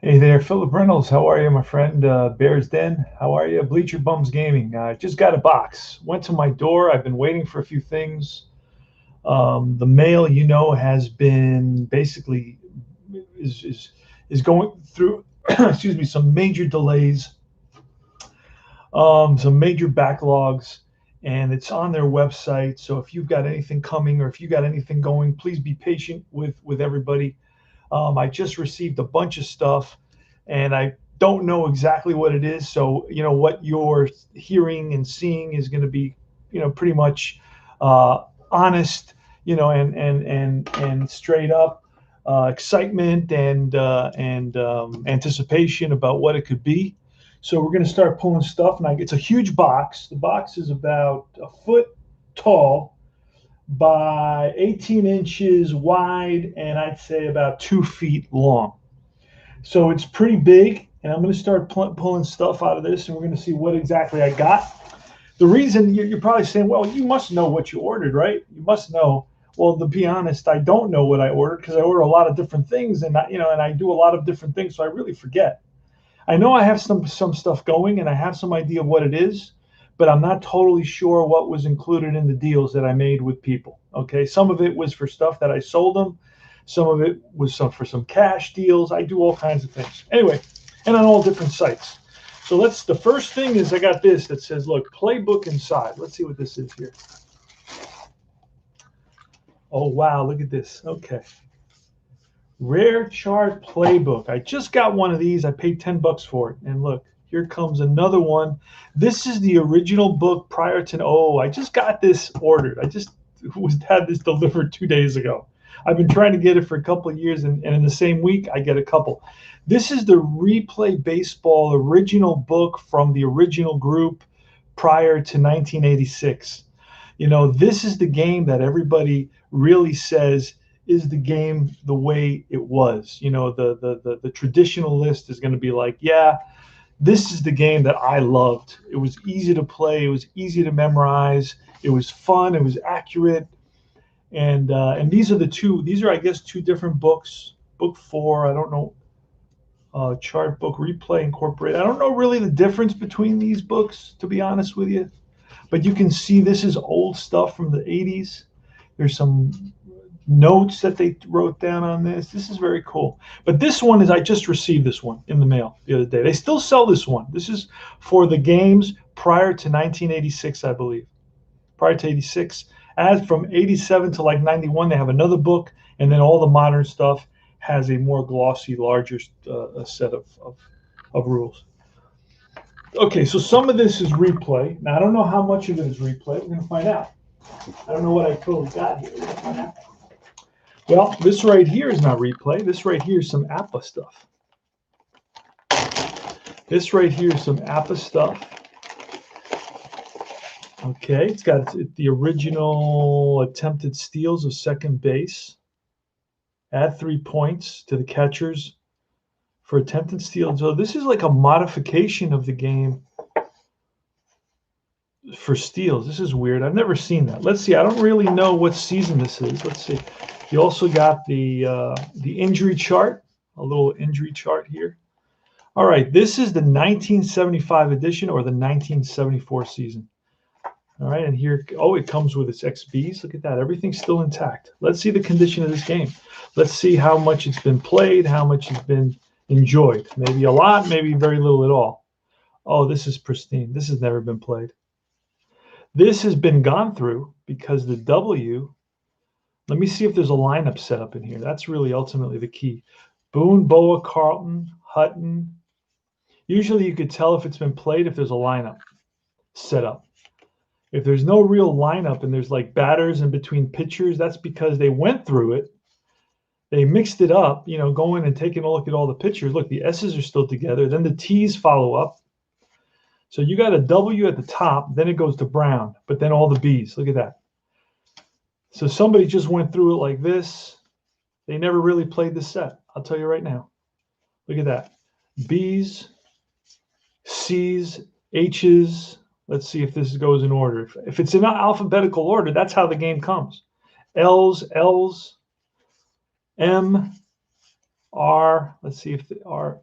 Hey there, Philip Reynolds. How are you, my friend? Bears Den. How are you? Bleacher Bums Gaming. Just got a box. Went to my door. I've been waiting for a few things. The mail, has been basically is is is going through. Excuse me, some major delays, some major backlogs, and it's on their website. So if you've got anything coming or if you got anything going, please be patient with everybody. I just received a bunch of stuff, and I don't know exactly what it is. So, what you're hearing and seeing is going to be, pretty much honest, and straight up excitement and anticipation about what it could be. So we're going to start pulling stuff, and it's a huge box. The box is about a foot tall by 18 inches wide, and I'd say about 2 feet long. So it's pretty big, and I'm going to start pulling stuff out of this, and we're going to see what exactly I got. The reason you're probably saying, well, you must know what you ordered, right? You must know. Well, to be honest, I don't know what I ordered because I order a lot of different things, and I do a lot of different things, so I really forget. I know I have some stuff going, and I have some idea of what it is, but I'm not totally sure what was included in the deals that I made with people. Okay, some of it was for stuff that I sold them. Some of it was for some cash deals. I do all kinds of things. Anyway, and on all different sites. So the first thing is I got this that says, look, playbook inside. Let's see what this is here. Oh, wow, look at this. Okay. Rare Chart Playbook. I just got one of these. I paid $10 for it. And look, here comes another one. This is the original book prior to, I just got this ordered. I just had this delivered 2 days ago. I've been trying to get it for a couple of years, and in the same week, I get a couple. This is the Replay Baseball original book from the original group prior to 1986. This is the game that everybody really says is the game the way it was. The traditional list is going to be like, yeah, this is the game that I loved. It was easy to play. It was easy to memorize. It was fun. It was accurate. And these are, I guess, two different books. Book 4, I don't know. Chart book, Replay Incorporated. I don't know really the difference between these books, to be honest with you. But you can see this is old stuff from the 80s. There's some notes that they wrote down on this. This is very cool. But this one I just received this one in the mail the other day. They still sell this one. This is for the games prior to 1986, I believe. Prior to 86. As from 87 to like 91, they have another book, and then all the modern stuff has a more glossy, larger set of rules. Okay, so some of this is replay. Now, I don't know how much of it is replay. We're going to find out. I don't know what I totally got here. We're going to find out. Well, this right here is not replay. This right here is some APBA stuff. This right here is some APBA stuff. Okay, it's got the original attempted steals of second base. Add 3 points to the catchers for attempted steals. So this is like a modification of the game for steals. This is weird. I've never seen that. Let's see. I don't really know what season this is. Let's see. You also got the injury chart, a little injury chart here. All right, this is the 1975 edition or the 1974 season. All right, and here, it comes with its XBs. Look at that. Everything's still intact. Let's see the condition of this game. Let's see how much it's been played, how much it's been enjoyed. Maybe a lot, maybe very little at all. Oh, this is pristine. This has never been played. This has been gone through because the W, let me see if there's a lineup set up in here. That's really ultimately the key. Boone, Boa, Carlton, Hutton. Usually you could tell if it's been played if there's a lineup set up. If there's no real lineup and there's like batters in between pitchers, that's because they went through it. They mixed it up, going and taking a look at all the pitchers. Look, the S's are still together. Then the T's follow up. So you got a W at the top. Then it goes to Brown, but then all the B's. Look at that. So somebody just went through it like this. They never really played the set. I'll tell you right now. Look at that. B's, C's, H's. Let's see if this goes in order. If it's in alphabetical order, that's how the game comes. L's, M, R. Let's see if the R.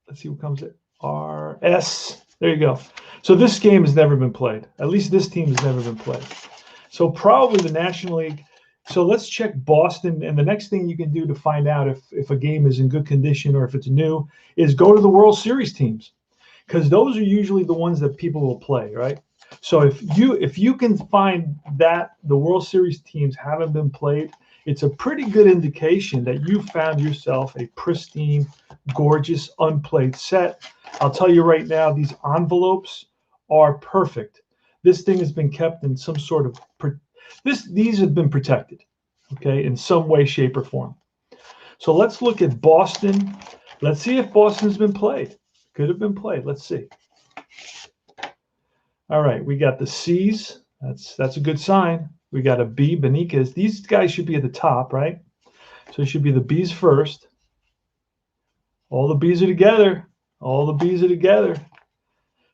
Let's see what comes at RS. There you go. So this game has never been played. At least this team has never been played. So probably the National League. So let's check Boston. And the next thing you can do to find out if a game is in good condition or if it's new is go to the World Series teams, because those are usually the ones that people will play, right? So if you can find that the World Series teams haven't been played, it's a pretty good indication that you found yourself a pristine, gorgeous, unplayed set. I'll tell you right now, these envelopes are perfect. This thing has been kept in some sort of these have been protected, okay, in some way, shape, or form. So let's look at Boston. Let's see if Boston's been played. Could have been played. Let's see. All right, we got the C's. That's a good sign. We got a B, Beniquez. These guys should be at the top, right? So it should be the B's first. All the B's are together. All the B's are together.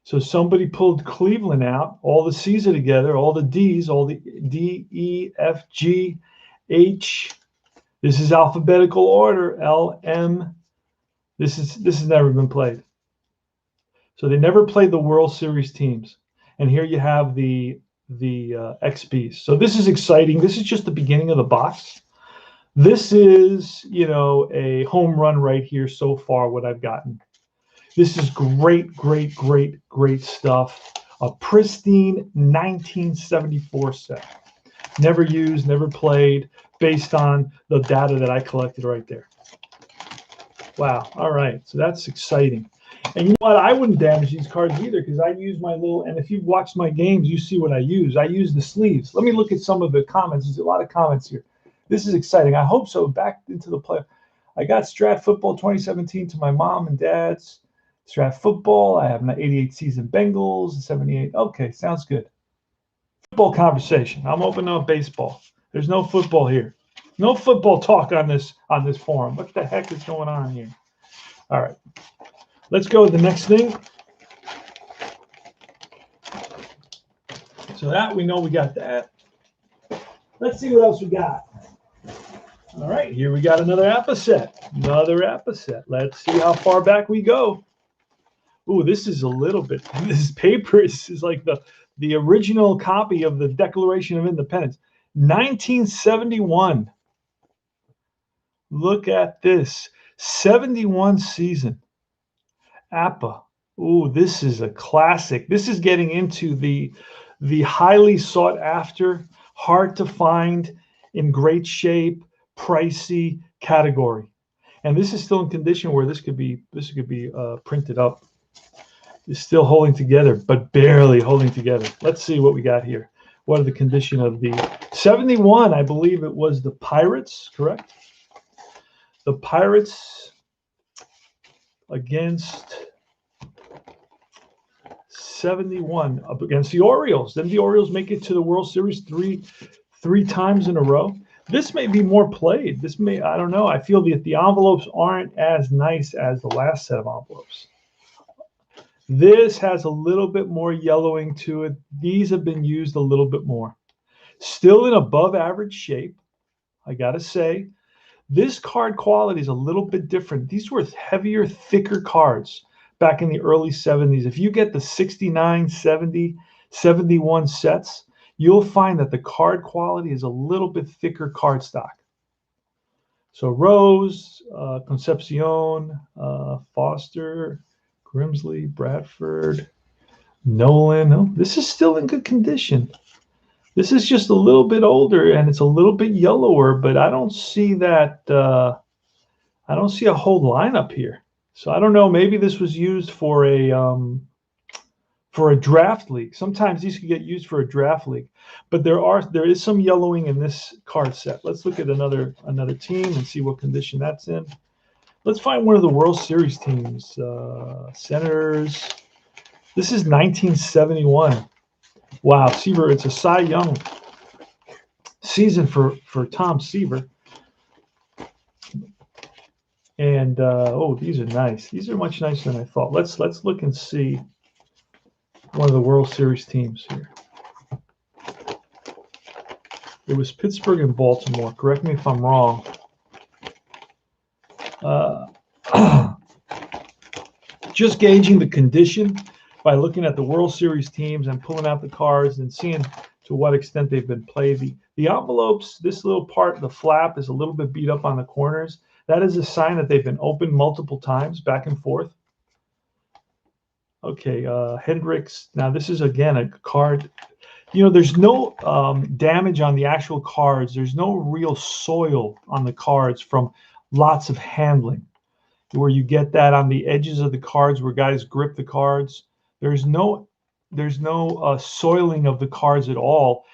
So somebody pulled Cleveland out. All the C's are together. All the D's, all the D, E, F, G, H. This is alphabetical order. L, M. This has never been played. So they never played the World Series teams. And here you have the XBs. So this is exciting. This is just the beginning of the box. This is, a home run right here so far, what I've gotten. This is great, great, great, great stuff. A pristine 1974 set. Never used, never played, based on the data that I collected right there. Wow. All right. So that's exciting. And you know what? I wouldn't damage these cards either, because I use my little, and if you've watched my games, you see what I use. I use the sleeves. Let me look at some of the comments. There's a lot of comments here. This is exciting. I hope so. Back into the play. I got Strat Football 2017 to my mom and dad's. Strat Football. I have my 88 season Bengals, 78. Okay, sounds good. Football conversation. I'm opening up baseball. There's no football here. No football talk on this forum. What the heck is going on here? All right. Let's go with the next thing. So that we know we got that. Let's see what else we got. All right, here we got another APBA set. Another APBA set. Let's see how far back we go. Ooh, this is a little bit. This paper is like the original copy of the Declaration of Independence, 1971. Look at this, 71 season. APBA. Ooh, this is a classic. This is getting into the highly sought after, hard to find, in great shape, pricey category. And this is still in condition where this could be printed up. It's still holding together, but barely holding together. Let's see what we got here. What are the condition of the 71? I believe it was the Pirates, correct? The Pirates against 71 up against the Orioles. Then the Orioles make it to the World Series three times in a row. This may be more played. I don't know. I feel that the envelopes aren't as nice as the last set of envelopes. This has a little bit more yellowing to it. These have been used a little bit more. Still in above average shape, I gotta say. This card quality is a little bit different. These were heavier, thicker cards back in the early 70s. If you get the 69, 70, 71 sets, you'll find that the card quality is a little bit thicker cardstock. So Rose, Concepcion, Foster, Grimsley, Bradford, Nolan. Oh, this is still in good condition. This is just a little bit older and it's a little bit yellower, but I don't see that. I don't see a whole lineup here. So I don't know. Maybe this was used for a draft league. Sometimes these can get used for a draft league, but there is some yellowing in this card set. Let's look at another team and see what condition that's in. Let's find one of the World Series teams. Senators. This is 1971. Wow, Seaver. It's a Cy Young season for Tom Seaver. And these are nice. These are much nicer than I thought. Let's look and see one of the World Series teams here. It was Pittsburgh and Baltimore. Correct me if I'm wrong. just gauging the condition by looking at the World Series teams and pulling out the cards and seeing to what extent they've been played. The envelopes, this little part, the flap, is a little bit beat up on the corners. That is a sign that they've been opened multiple times, back and forth. Okay, Hendricks. Now, this is, again, a card. You know, there's no damage on the actual cards. There's no real soil on the cards from lots of handling, where you get that on the edges of the cards where guys grip the cards. There's no soiling of the cards at all.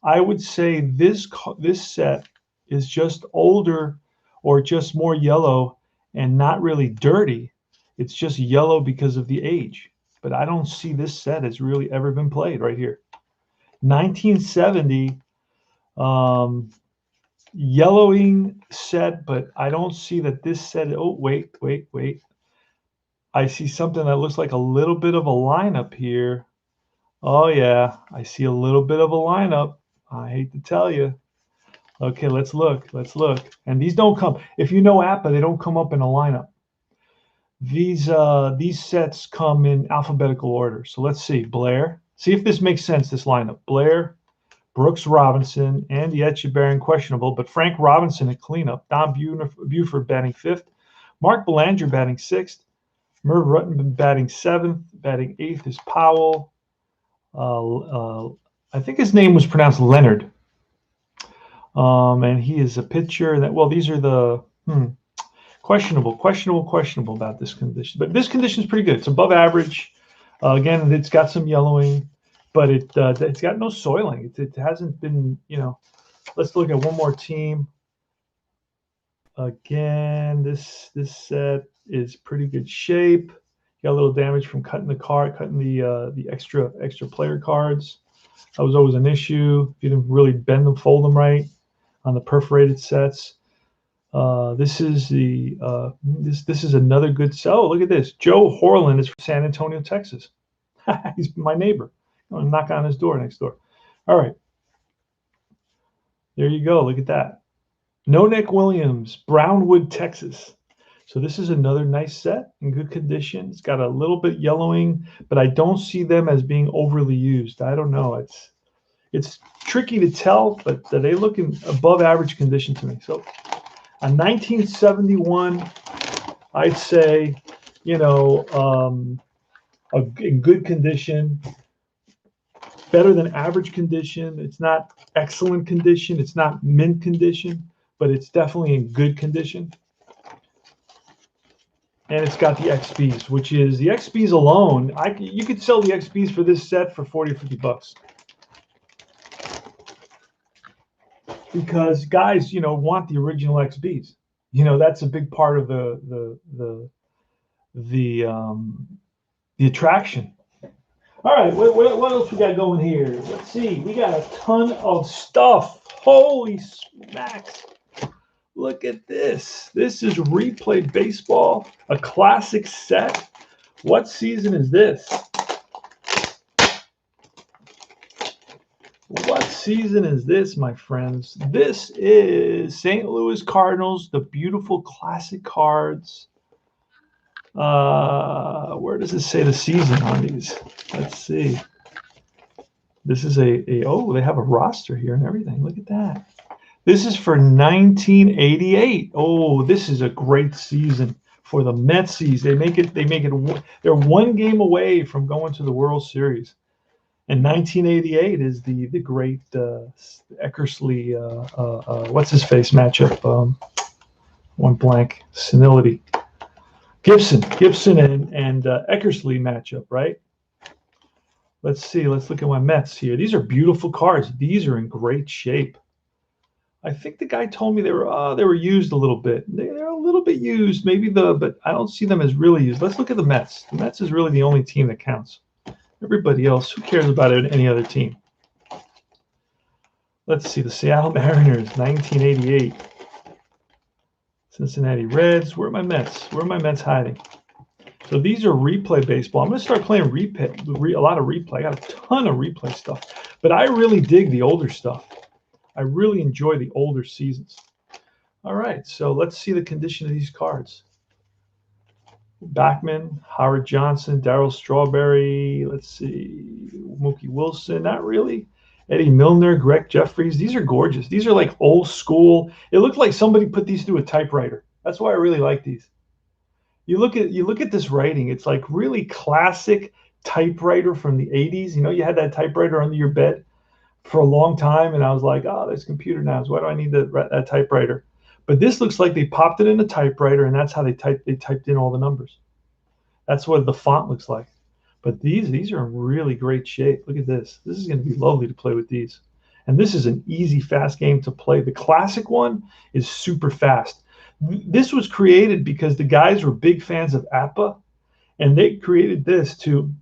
I would say this set is just older or just more yellow and not really dirty. It's just yellow because of the age. But I don't see this set has really ever been played right here. 1970 yellowing set, but I don't see that this set. Oh, wait. I see something that looks like a little bit of a lineup here. Oh, yeah, I see a little bit of a lineup. I hate to tell you. Okay, let's look. And these don't come, if you know APBA, they don't come up in a lineup. These sets come in alphabetical order. So let's see. Blair. See if this makes sense, this lineup. Blair, Brooks Robinson, Andy Etchebarren, questionable, but Frank Robinson at cleanup. Don Buford batting 5th. Mark Belanger batting 6th. Merv Rutten batting 7th. Batting 8th is Powell. I think his name was pronounced Leonard. And he is a pitcher that, well, these are the questionable about this condition. But this condition is pretty good. It's above average. Again, it's got some yellowing, but it's got no soiling. It hasn't been, you know. Let's look at one more team. Again, this set is pretty good shape. Got a little damage from cutting the extra player cards. That was always an issue. You didn't really bend them, fold them right on the perforated sets. This is another good set. Oh, look at this. Joe Horland is from San Antonio, Texas. He's my neighbor. I'm going to knock on his door next door. All right. There you go. Look at that. No Nick Williams, Brownwood, Texas. So this is another nice set in good condition. It's got a little bit yellowing, but I don't see them as being overly used. I don't know. It's tricky to tell, but they look in above average condition to me. So a 1971, I'd say, you know, in good condition, better than average condition. It's not excellent condition. It's not mint condition, but it's definitely in good condition. And it's got the XBs, which is the XBs alone. You could sell the XBs for this set for 40 or 50 bucks. Because guys, you know, want the original XBs. You know, that's a big part of the attraction. All right, what else we got going here? Let's see. We got a ton of stuff. Holy smacks. Look at this. This is Replay Baseball, a classic set. What season is this? What season is this, my friends? This is St. Louis Cardinals, the beautiful classic cards. Where does it say the season on these? Let's see. This is oh, they have a roster here and everything. Look at that. This is for 1988. Oh, this is a great season for the Metsies. They're one game away from going to the World Series. And 1988 is the great Eckersley, what's his face matchup? One blank, senility. Gibson and Eckersley matchup, right? Let's see. Let's look at my Mets here. These are beautiful cards. These are in great shape. I think the guy told me they were used a little bit. They're a little bit used, but I don't see them as really used. Let's look at the Mets. The Mets is really the only team that counts. Everybody else, who cares about any other team? Let's see, the Seattle Mariners, 1988. Cincinnati Reds. Where are my Mets? Where are my Mets hiding? So these are Replay Baseball. I'm going to start playing a lot of replay. I got a ton of replay stuff. But I really dig the older stuff. I really enjoy the older seasons. All right, so let's see the condition of these cards. Backman, Howard Johnson, Darryl Strawberry. Let's see, Mookie Wilson. Not really. Eddie Milner, Greg Jeffries. These are gorgeous. These are like old school. It looked like somebody put these through a typewriter. That's why I really like these. You look at this writing. It's like really classic typewriter from the 80s. You know, you had that typewriter under your bed for a long time, and I was like, oh, there's computer now. So why do I need that typewriter? But this looks like they popped it in a typewriter, and that's how they typed in all the numbers. That's what the font looks like. But these are in really great shape. Look at this. This is going to be lovely to play with these. And this is an easy, fast game to play. The classic one is super fast. This was created because the guys were big fans of APBA, and they created this to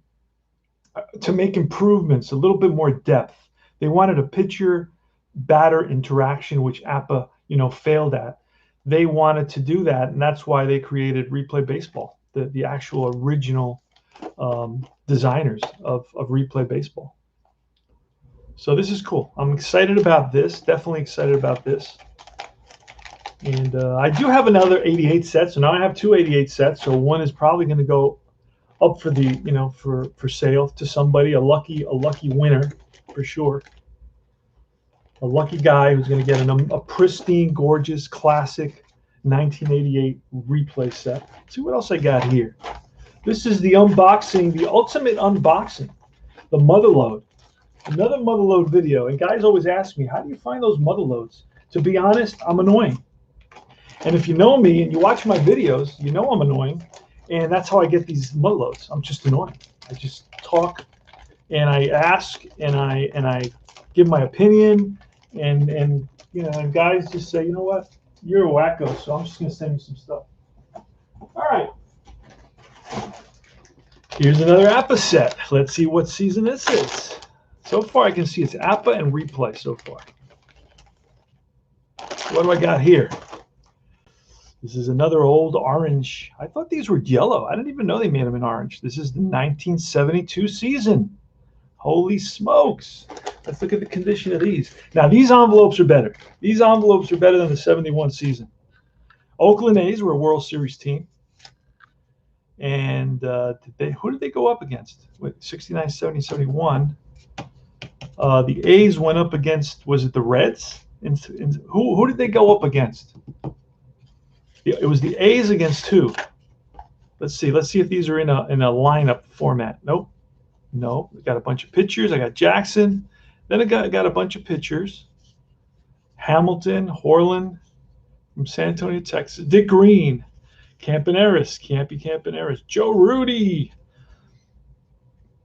make improvements, a little bit more depth. They wanted a pitcher batter interaction, which APBA, failed at. They wanted to do that, and that's why they created Replay Baseball, the actual original designers of Replay Baseball. So this is cool. I'm excited about this. Definitely excited about this. And I do have another 88 set. So now I have two 88 sets. So one is probably going to go up for the, for sale to somebody, a lucky winner for sure. A lucky guy who's going to get a pristine, gorgeous, classic 1988 replay set. Let's see what else I got here. This is the unboxing, the ultimate unboxing, the Motherload. Another Motherload video. And guys always ask me, how do you find those Motherloads? To be honest, I'm annoying. And if you know me and you watch my videos, you know I'm annoying. And that's how I get these Motherloads. I'm just annoying. I just talk and I ask and I give my opinion. And guys just say, you know what? You're a wacko, so I'm just going to send you some stuff. All right. Here's another APBA set. Let's see what season this is. So far, I can see it's APBA and replay so far. What do I got here? This is another old orange. I thought these were yellow. I didn't even know they made them in orange. This is the 1972 season. Holy smokes. Let's look at the condition of these. Now, these envelopes are better. These envelopes are better than the 71 season. Oakland A's were a World Series team. And who did they go up against? 69, 70, 71. The A's went up against, was it the Reds? Who did they go up against? It was the A's against who? Let's see if these are in a lineup format. Nope. No. I got a bunch of pitchers. I got Jackson. Then I got a bunch of pitchers. Hamilton, Horland from San Antonio, Texas. Dick Green, Campaneris, Campaneris. Joe Rudy.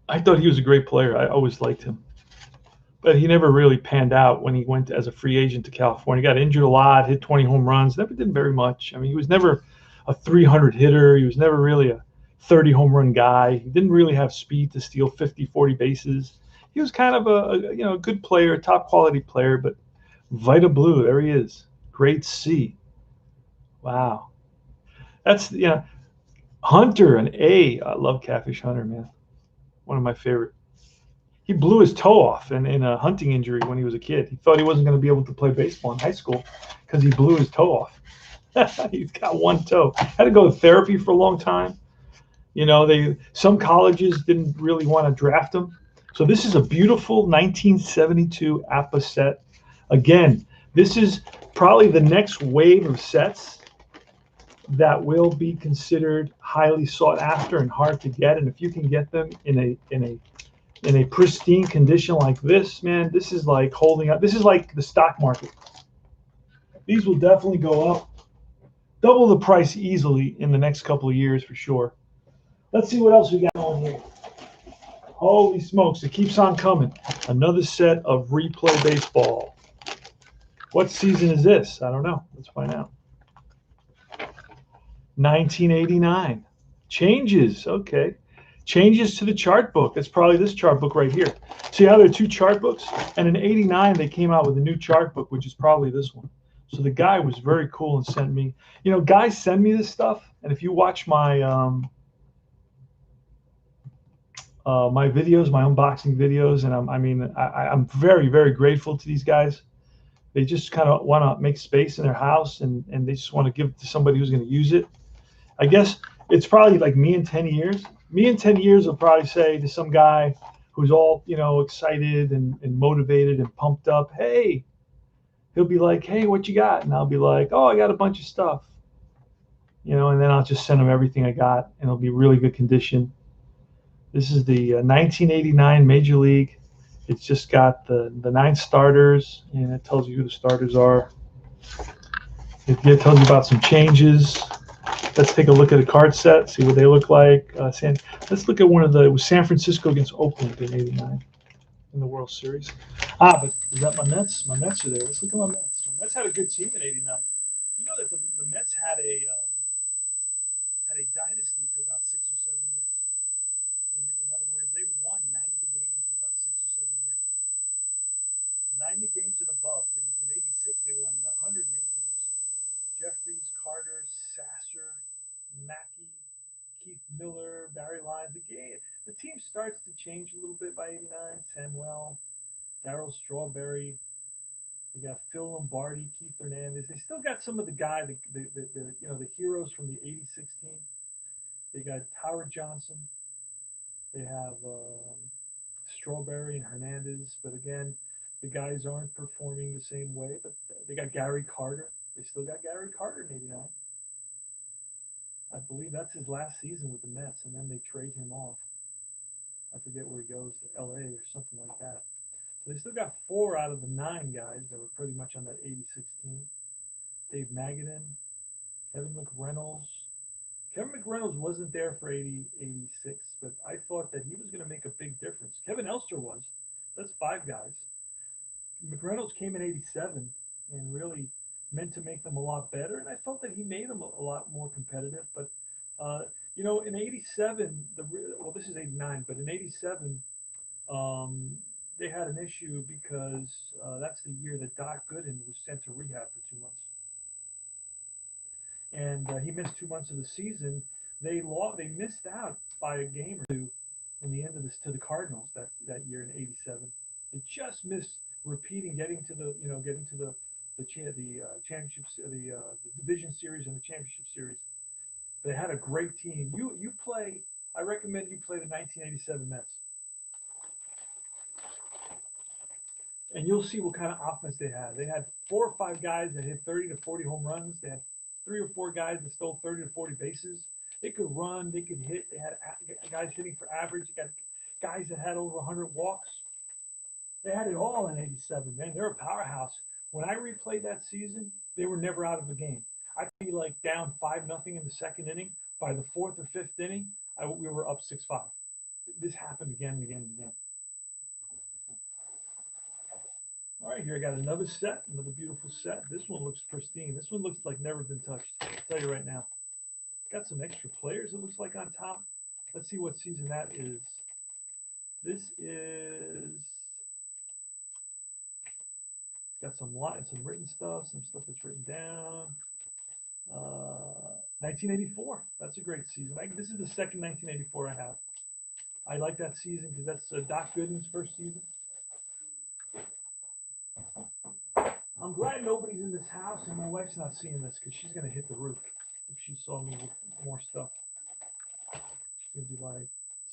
I thought he was a great player. I always liked him. But he never really panned out when he went as a free agent to California. He got injured a lot, hit 20 home runs, never did very much. I mean, he was never a 300 hitter. He was never really a 30 home run guy. He didn't really have speed to steal 50, 40 bases. He was kind of a good player, a top quality player, but Vita Blue, there he is. Grade C. Wow. That's, Hunter, an A. I love Catfish Hunter, man. One of my favorite. He blew his toe off in a hunting injury when he was a kid. He thought he wasn't going to be able to play baseball in high school because he blew his toe off. He's got one toe. Had to go to therapy for a long time. Some colleges didn't really want to draft him. So this is a beautiful 1972 APBA set. Again, this is probably the next wave of sets that will be considered highly sought after and hard to get. And if you can get them in a pristine condition like this, man, this is like holding up. This is like the stock market. These will definitely go up, double the price easily in the next couple of years for sure. Let's see what else we got on here. Holy smokes, it keeps on coming. Another set of replay baseball. What season is this? I don't know. Let's find out. 1989. Changes. Okay. Changes to the chart book. That's probably this chart book right here. See how there are two chart books? And in 89, they came out with a new chart book, which is probably this one. So the guy was very cool and sent me, guys send me this stuff. And if you watch my my videos, my unboxing videos, and I'm very, very grateful to these guys. They just kind of want to make space in their house and they just want to give it to somebody who's going to use it. I guess It's probably like me in 10 years. Me in 10 years will probably say to some guy who's all, excited and motivated and pumped up, hey, he'll be like, hey, what you got? And I'll be like, oh, I got a bunch of stuff, and then I'll just send him everything I got and it'll be really good condition. This is the 1989 Major League. It's just got the 9 starters, and it tells you who the starters are. It tells you about some changes. Let's take a look at a card set, see what they look like. Let's look at one of the. It was San Francisco against Oakland in '89 in the World Series. But is that my Mets? My Mets are there. Let's look at my Mets. My Mets had a good team in '89. You know that the Mets had a dynasty for about 6 or 7 years. In other words, they won 90 games for about 6 or 7 years. 90 games and above. In '86, they won 108 games. Jeffries, Carter, Sasser, Mackey, Keith Miller, Barry Lyons. The team starts to change a little bit by '89. Samuel, Darryl Strawberry. They got Phil Lombardi, Keith Hernandez. They still got some of the guys, the heroes from the '86 team. They got Howard Johnson. They have Strawberry and Hernandez, but again, the guys aren't performing the same way. But they got Gary Carter. They still got Gary Carter in '89. I believe that's his last season with the Mets, and then they trade him off. I forget where he goes, to LA or something like that. So they still got 4 out of the 9 guys that were pretty much on that '86 team. Dave Magadan, Kevin McReynolds. Kevin McReynolds wasn't there for '86, but I thought that he was going to make a big difference. Kevin Elster was. That's 5 guys. McReynolds came in '87 and really meant to make them a lot better, and I felt that he made them a lot more competitive. But in '87, this is '89, but in '87, they had an issue because that's the year that Doc Gooden was sent to rehab for 2 months, and he missed 2 months of the season. They missed out by a game or two in the end of this to the Cardinals that year in '87. They just missed repeating, getting to the championships, the division series and the championship series. They had a great team. I recommend you play the 1987 Mets, and you'll see what kind of offense they had. They had 4 or 5 guys that hit 30 to 40 home runs. They had 3 or 4 guys that stole 30 to 40 bases. They could run. They could hit. They had guys hitting for average. They got guys that had over 100 walks. They had it all in '87, man. They're a powerhouse. When I replayed that season, they were never out of a game. I'd be like down 5-0 in the second inning. By the 4th or 5th inning, we were up 6-5. This happened again and again and again. All right, here I got another beautiful set. This one looks pristine. This one looks like never been touched. I'll tell you right now. Got some extra players, it looks like, on top. Let's see what season that is. This is got some written stuff, some stuff that's written down. 1984. That's a great season. This is the second 1984 I have. I like that season because that's Doc Gooden's first season. I'm glad nobody's in this house and my wife's not seeing this because she's going to hit the roof if she saw me with more stuff. She's going to be like,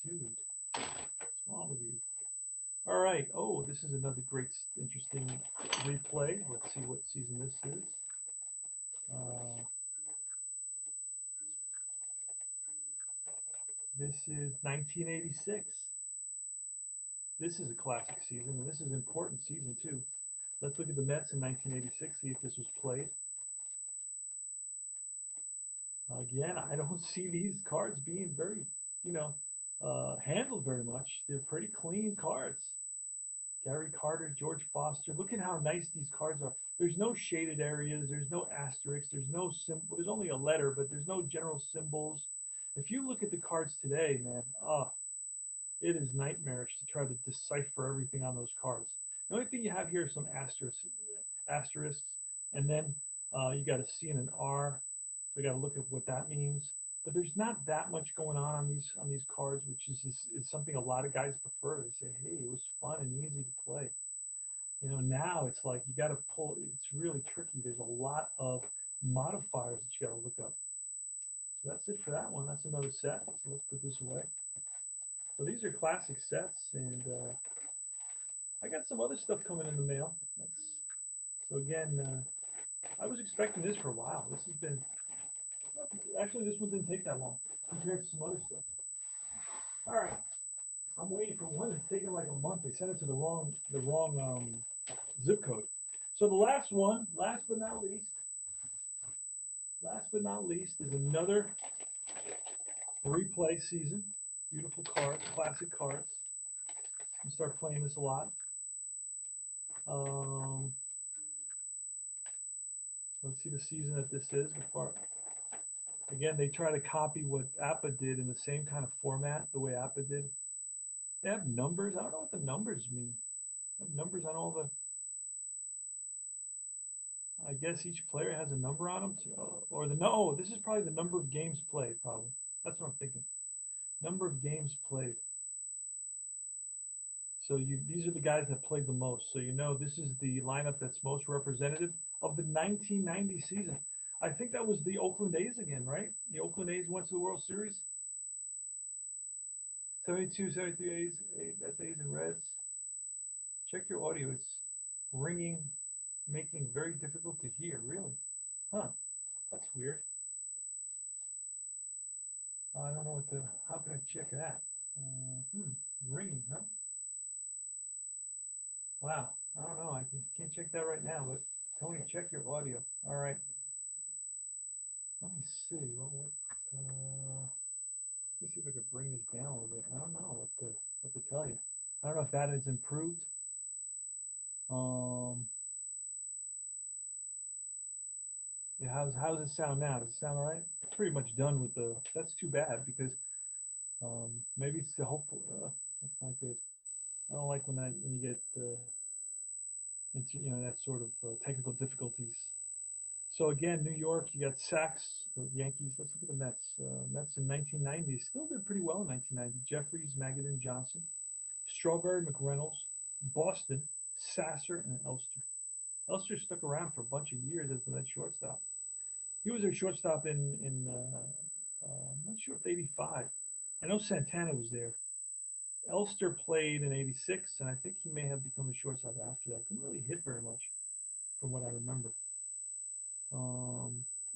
dude, what's wrong with you? All right. Oh, this is another great, interesting replay. Let's see what season this is. This is 1986. This is a classic season, and this is an important season, too. Let's look at the Mets in 1986, see if this was played. Again, I don't see these cards being very, handled very much. They're pretty clean cards. Gary Carter, George Foster. Look at how nice these cards are. There's no shaded areas. There's no asterisks. There's no symbol. There's only a letter, but there's no general symbols. If you look at the cards today, man, it is nightmarish to try to decipher everything on those cards. The only thing you have here is some asterisks, and then you got a C and an R. We got to look at what that means. But there's not that much going on these cards, which is something a lot of guys prefer. They say, hey, it was fun and easy to play. Now it's like you got to pull. It's really tricky. There's a lot of modifiers that you got to look up. So that's it for that one. That's another set. So let's put this away. So these are classic sets, and I got some other stuff coming in the mail. So again, I was expecting this for a while. This has been, actually this one didn't take that long compared to some other stuff. All right, I'm waiting for one. It's taking like a month. They sent it to the wrong zip code. So the last one, last but not least, is another replay season. Beautiful cards, classic cards. You start playing this a lot. Let's see the season that this is before. Again, they try to copy what APBA did in the same kind of format, the way APBA did. They have numbers. I don't know what the numbers mean. They have numbers on all the. I guess each player has a number on them, or the no. This is probably the number of games played. Probably that's what I'm thinking. Number of games played. So these are the guys that played the most. So you know this is the lineup that's most representative of the 1990 season. I think that was the Oakland A's again, right? The Oakland A's went to the World Series. 72, 73 A's. That's A's and Reds. Check your audio. It's ringing, making it very difficult to hear. Really? Huh? That's weird. I don't know what the. How can I check that? Ringing, huh? Wow. I don't know. I can't check that right now. But Tony, check your audio. All right. Let me see. Let me see if I could bring this down a little bit. I don't know what to tell you. I don't know if that has improved. Yeah, how's it sound now? Does it sound all right? Pretty much done with the. That's too bad because maybe it's the hopeful. That's not good. I don't like when you get into that sort of technical difficulties. So again, New York, you got Sacks, the Yankees. Let's look at the Mets. Mets in 1990 still did pretty well in 1990. Jeffries, Magadan, Johnson, Strawberry, McReynolds, Boston, Sasser, and Elster. Elster stuck around for a bunch of years as the Mets shortstop. He was their shortstop in I'm not sure if 85. I know Santana was there. Elster played in 86, and I think he may have become the shortstop after that. Didn't really hit very much, from what I remember.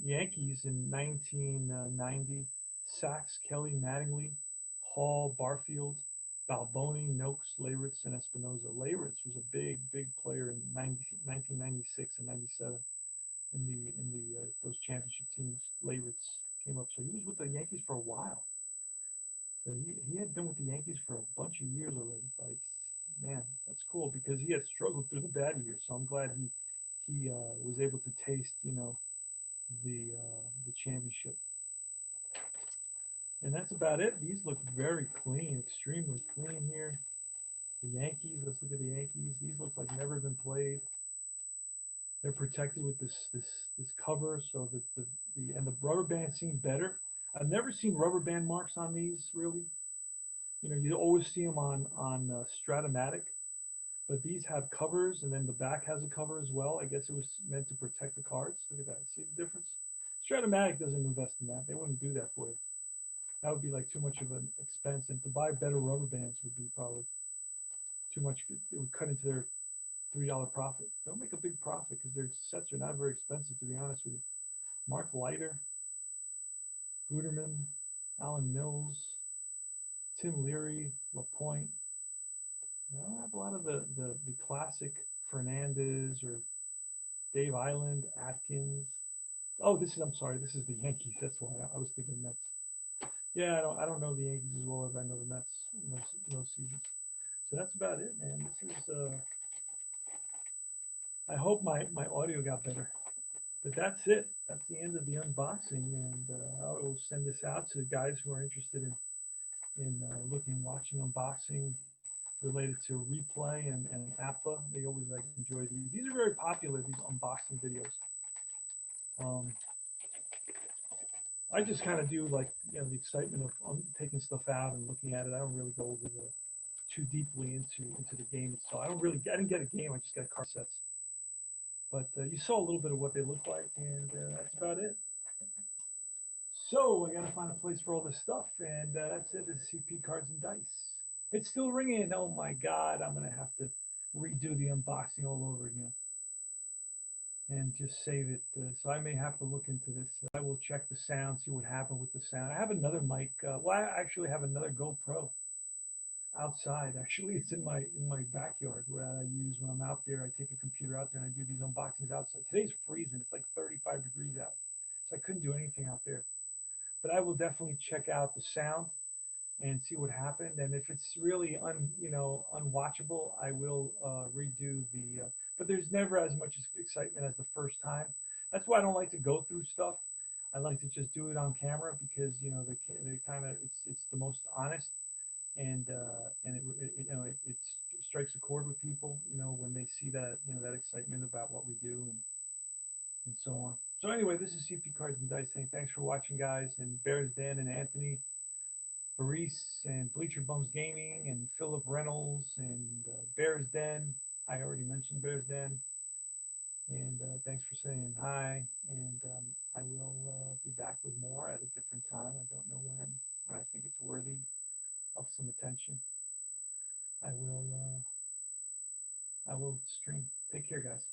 Yankees in 1990, Sachs, Kelly, Mattingly, Hall, Barfield, Balboni, Noakes, Leyritz, and Espinoza. Leyritz was a big player in 1996 and 97 in the those championship teams. Leyritz came up, so he was with the Yankees for a while. So he had been with the Yankees for a bunch of years already. But man, that's cool because he had struggled through the bad years. So I'm glad he was able to taste the championship. And that's about it. These look very clean, extremely clean here. The Yankees, let's look at the Yankees. These look like never been played. They're protected with this cover so that the rubber bands seem better. I've never seen rubber band marks on these really. You always see them on Stratomatic, but these have covers, and then the back has a cover as well. I guess it was meant to protect the cards. Look at that. See the difference? Stratomatic doesn't invest in that. They wouldn't do that for you. That would be like too much of an expense, and to buy better rubber bands would be probably too much. It would cut into their $3 profit. They'll make a big profit because their sets are not very expensive, to be honest with you. Mark Leiter, Guterman, Alan Mills, Tim Leary, LaPointe. I don't have a lot of the classic Fernandez or Dave Island, Atkins. Oh, I'm sorry, this is the Yankees. That's why I was thinking Mets. Yeah, I don't know the Yankees as well as I know the Mets in those seasons. So that's about it, man. This is I hope my audio got better. But that's it. That's the end of the unboxing, and I will send this out to guys who are interested in watching unboxing related to replay and APBA. They always enjoy these. These are very popular, these unboxing videos. I just kind of do the excitement of taking stuff out and looking at it. I don't really go over too deeply into the game itself. I didn't get a game. I just got card sets. But you saw a little bit of what they look like, and that's about it. So I got to find a place for all this stuff, and that's it. This is CP Cards and Dice. It's still ringing. Oh my God, I'm gonna have to redo the unboxing all over again and just save it. So I may have to look into this. I will check the sound, see what happened with the sound. I have another mic. Well, I actually have another GoPro outside. Actually, it's in my backyard where I use when I'm out there. I take a computer out there and I do these unboxings outside. Today's freezing. It's like 35 degrees out, so I couldn't do anything out there. But I will definitely check out the sound and see what happened. And if it's really unwatchable, I will redo the. But there's never as much excitement as the first time. That's why I don't like to go through stuff. I like to just do it on camera because the kind of it's the most honest, and it strikes a chord with people when they see that that excitement about what we do and so on. So anyway, this is CP Cards and Dice saying thanks for watching, guys, and Bears Dan and Anthony, Maurice and Bleacher Bums Gaming and Philip Reynolds and Bears Den. I already mentioned Bears Den. And thanks for saying hi. And I will be back with more at a different time. I don't know when I think it's worthy of some attention. I will stream. Take care, guys.